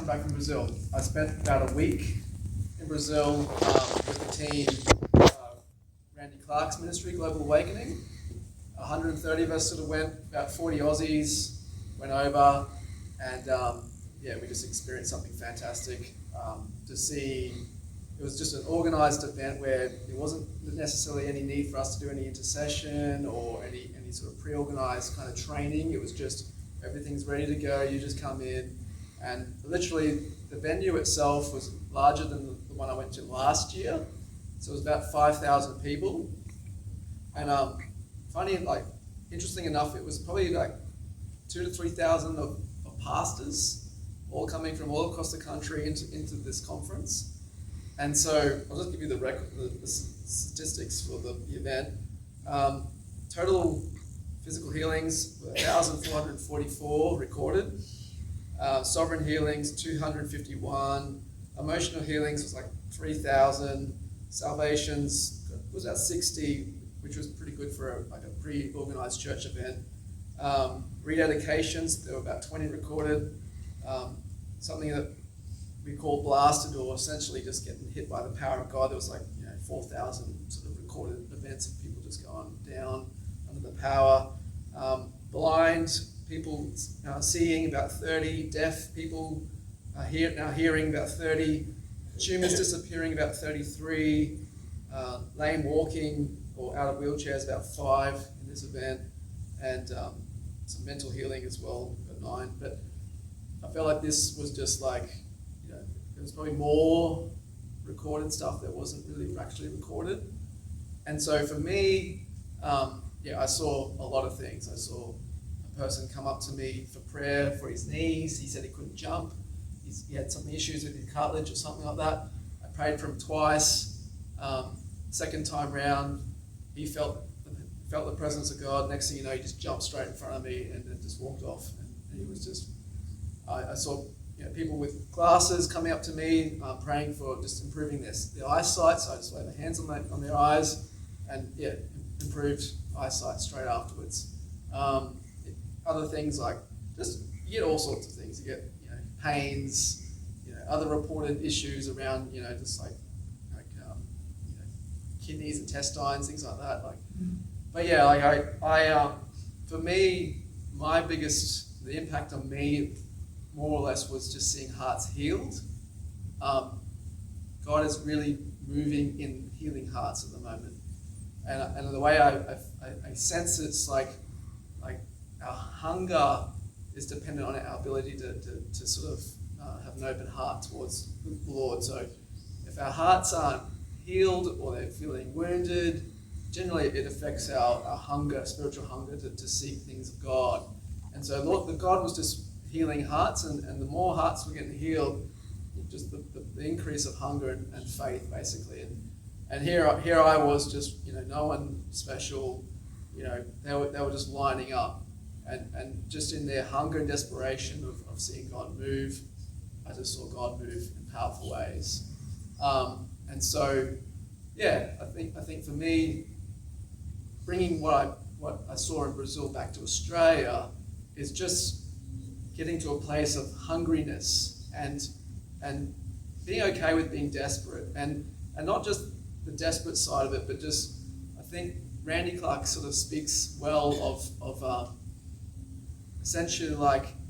back from Brazil. I spent about a week in Brazil with the team, Randy Clark's ministry, Global Awakening. 130 of us sort of went, about 40 Aussies went over, and we just experienced something fantastic to see. It was just an organised event where there wasn't necessarily any need for us to do any intercession or any sort of pre-organised kind of training. It was just everything's ready to go, you just come in, and literally the venue itself was larger than the one I went to last year. So it was about 5,000 people. And interesting enough, it was probably like 2,000 to 3,000 of pastors all coming from all across the country into this conference. And so I'll just give you the statistics for the event. Total physical healings were 1,444 recorded. Sovereign healings, 251. Emotional healings was like 3,000. Salvations was at 60, which was pretty good for a pre-organized church event. Rededications, there were about 20 recorded. Something that we call blasted, or essentially just getting hit by the power of God. There was 4,000 sort of recorded events of people just going down under the power. Blind people seeing, about 30. Deaf people now hearing, about 30. Tumors disappearing, about 33. Lame walking or out of wheelchairs, about 5 in this event. And some mental healing as well, about 9. But I felt like this was just there was probably more recorded stuff that wasn't really actually recorded. And so for me, I saw a lot of things. I saw a person come up to me for prayer for his knees. He said he couldn't jump. He had some issues with his cartilage or something like that. I prayed for him twice. Second time round, he felt the presence of God. Next thing you know, he just jumped straight in front of me and then just walked off. And he was just, I saw people with glasses coming up to me, praying for just improving their eyesight. So I just laid my hands on their eyes, and improved eyesight straight afterwards. Other things you get all sorts of things. You get pains, other reported issues around kidneys, intestines, things like that. For me, the impact on me, more or less, was just seeing hearts healed. God is really moving in healing hearts at the moment, and the way I sense it's like our hunger is dependent on our ability to sort of have an open heart towards the Lord. So if our hearts aren't healed or they're feeling wounded, generally it affects our hunger, spiritual hunger to seek things of God. And so God was just healing hearts, and the more hearts were getting healed, just the increase of hunger and faith, basically. And here I was, just no one special. They were just lining up, and just in their hunger and desperation of seeing God move, I just saw God move in powerful ways. And so, I think for me, bringing what I saw in Brazil back to Australia is just getting to a place of hungriness and being okay with being desperate, and not just the desperate side of it, but just, I think Randy Clark sort of speaks well of essentially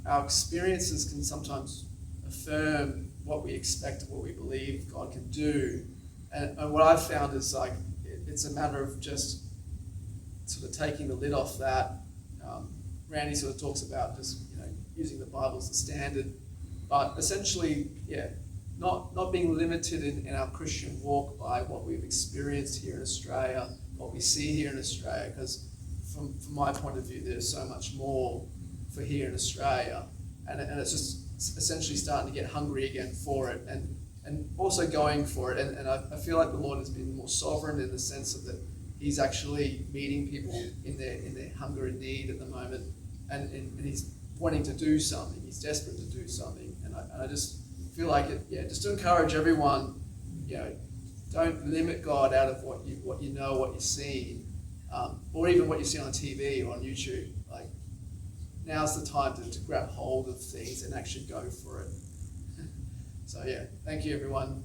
our experiences can sometimes affirm what we expect and what we believe God can do. And what I've found is it's a matter of just sort of taking the lid off that. Randy sort of talks about just using the Bible as the standard, but essentially, not being limited in our Christian walk by what we've experienced here in Australia, what we see here in Australia, because from my point of view, there's so much more for here in Australia, and it's just essentially starting to get hungry again for it, and also going for it, and I feel like the Lord has been more sovereign in the sense of that He's actually meeting people in their hunger and need at the moment, and He's wanting to do something. He's desperate to do something, and I just feel like it. Just to encourage everyone, don't limit God out of what you're seeing, or even what you see on TV or on YouTube. Now's the time to grab hold of things and actually go for it. So yeah, thank you everyone.